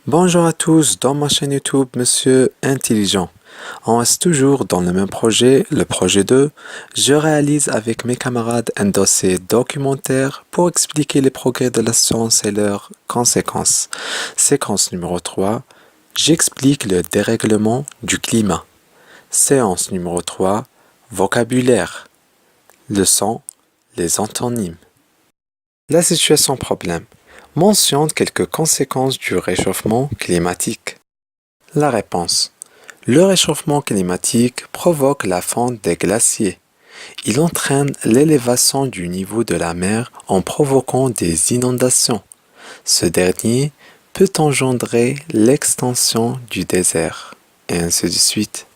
Bonjour à tous, dans ma chaîne YouTube Monsieur Intelligent. On reste toujours dans le même projet, le projet 2. Je réalise avec mes camarades un dossier documentaire pour expliquer les progrès de la science et leurs conséquences. Séquence numéro 3. J'explique le dérèglement du climat. Séance numéro 3. Vocabulaire. Leçon. Les antonymes. La situation problème mentionne quelques conséquences du réchauffement climatique. La réponse. Le réchauffement climatique provoque la fonte des glaciers. Il entraîne l'élévation du niveau de la mer en provoquant des inondations. Ce dernier peut engendrer l'extension du désert, et ainsi de suite.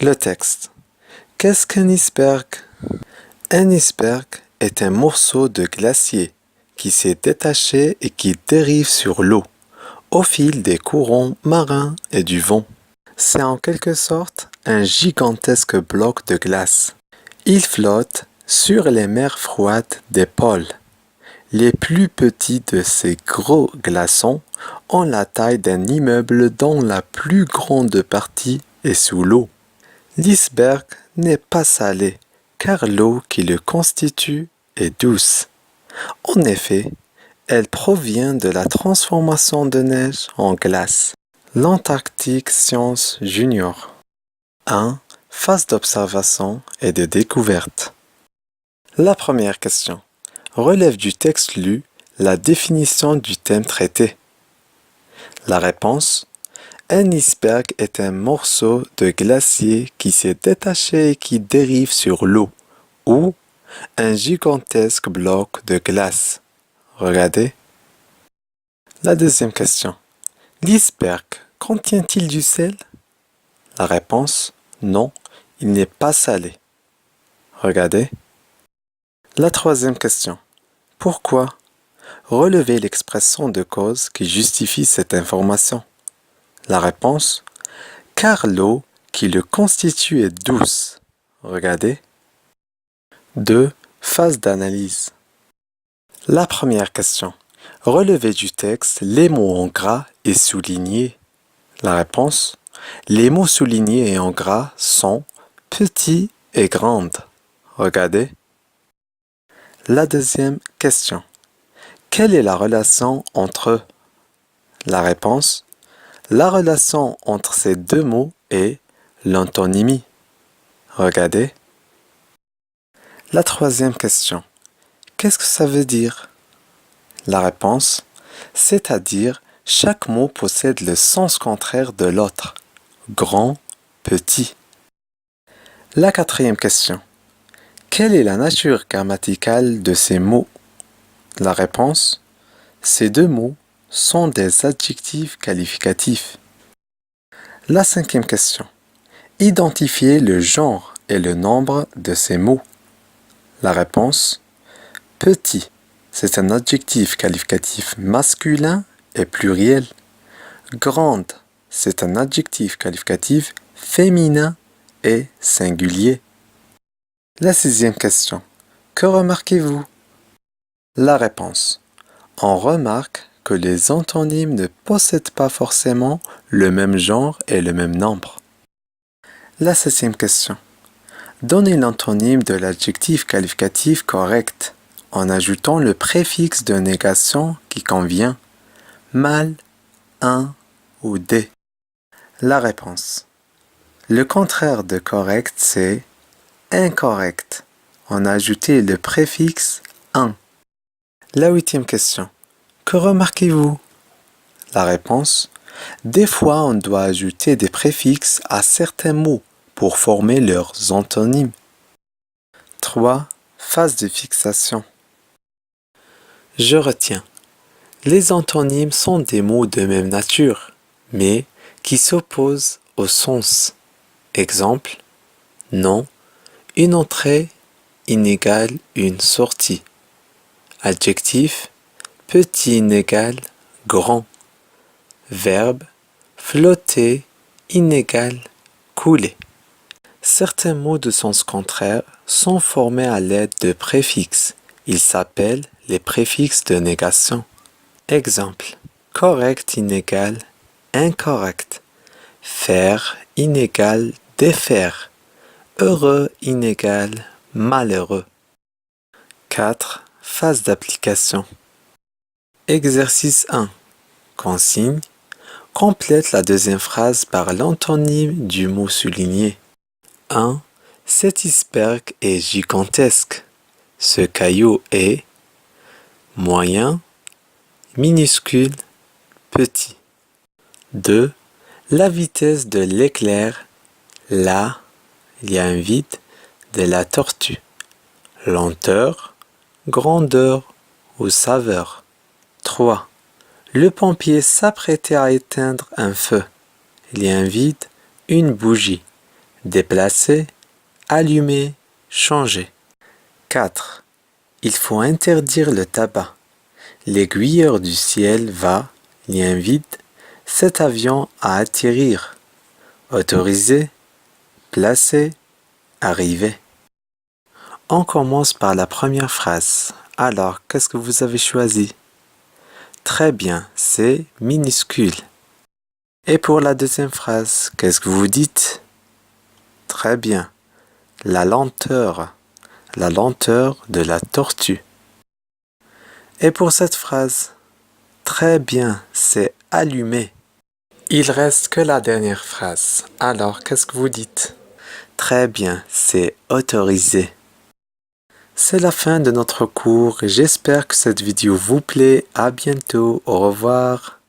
Le texte. Qu'est-ce qu'un iceberg? Un iceberg est un morceau de glacier qui s'est détaché et qui dérive sur l'eau, au fil des courants marins et du vent. C'est en quelque sorte un gigantesque bloc de glace. Il flotte sur les mers froides des pôles. Les plus petits de ces gros glaçons ont la taille d'un immeuble dont la plus grande partie est sous l'eau. L'iceberg n'est pas salé, car l'eau qui le constitue est douce. En effet, elle provient de la transformation de neige en glace. L'Antarctique Science Junior 1. Phase d'observation et de découverte. La première question relève du texte lu la définition du thème traité. La réponse. Un iceberg est un morceau de glacier qui s'est détaché et qui dérive sur l'eau, ou un gigantesque bloc de glace. Regardez. La deuxième question. L'iceberg contient-il du sel? La réponse, non, il n'est pas salé. Regardez. La troisième question. Pourquoi? Relevez l'expression de cause qui justifie cette information. La réponse, car l'eau qui le constitue est douce. Regardez. 2. Phase d'analyse. La première question. Relevez du texte les mots en gras et soulignés. La réponse. Les mots soulignés et en gras sont petits et grandes. Regardez. La deuxième question. Quelle est la relation entre eux? La réponse. La relation entre ces deux mots est l'antonymie. Regardez. La troisième question. Qu'est-ce que ça veut dire? La réponse, c'est-à-dire chaque mot possède le sens contraire de l'autre. Grand, petit. La quatrième question. Quelle est la nature grammaticale de ces mots? La réponse, ces deux mots sont des adjectifs qualificatifs. La cinquième question. Identifiez le genre et le nombre de ces mots. La réponse, petit. C'est un adjectif qualificatif masculin et pluriel. Grande, c'est un adjectif qualificatif féminin et singulier. La sixième question. Que remarquez-vous? La réponse. On remarque que les antonymes ne possèdent pas forcément le même genre et le même nombre. La septième question. Donnez l'antonyme de l'adjectif qualificatif correct en ajoutant le préfixe de négation qui convient, mal, un ou des. La réponse. Le contraire de correct, c'est incorrect. On a ajouté le préfixe un. La huitième question. Que remarquez-vous? La réponse. Des fois, on doit ajouter des préfixes à certains mots pour former leurs antonymes. 3. Phase de fixation. Je retiens. Les antonymes sont des mots de même nature, mais qui s'opposent au sens. Exemple, non, une entrée inégale une sortie. Adjectif, petit inégale grand. Verbe, flotter inégale couler. Certains mots de sens contraire sont formés à l'aide de préfixes. Ils s'appellent les préfixes de négation. Exemple. Correct inégal incorrect. Faire inégal défaire. Heureux inégal malheureux. 4. Phase d'application. Exercice 1. Consigne. Complète la deuxième phrase par l'antonyme du mot souligné. 1. Cet iceberg est gigantesque. Ce caillou est moyen, minuscule, petit. 2. La vitesse de l'éclair, là, il y a un vide, de la tortue. Lenteur, grandeur ou saveur. 3. Le pompier s'apprêtait à éteindre un feu. Il y a un vide, une bougie. Déplacer, allumer, changer. 4. Il faut interdire le tabac. L'aiguilleur du ciel va, il y a un vide, cet avion à atterrir. Autoriser, placer, arriver. On commence par la première phrase. Alors, qu'est-ce que vous avez choisi? Très bien, c'est minuscule. Et pour la deuxième phrase, qu'est-ce que vous dites? Très bien, la lenteur de la tortue. Et pour cette phrase, très bien, c'est allumé. Il reste que la dernière phrase. Alors, qu'est-ce que vous dites? Très bien, c'est autorisé. C'est la fin de notre cours et j'espère que cette vidéo vous plaît. À bientôt. Au revoir.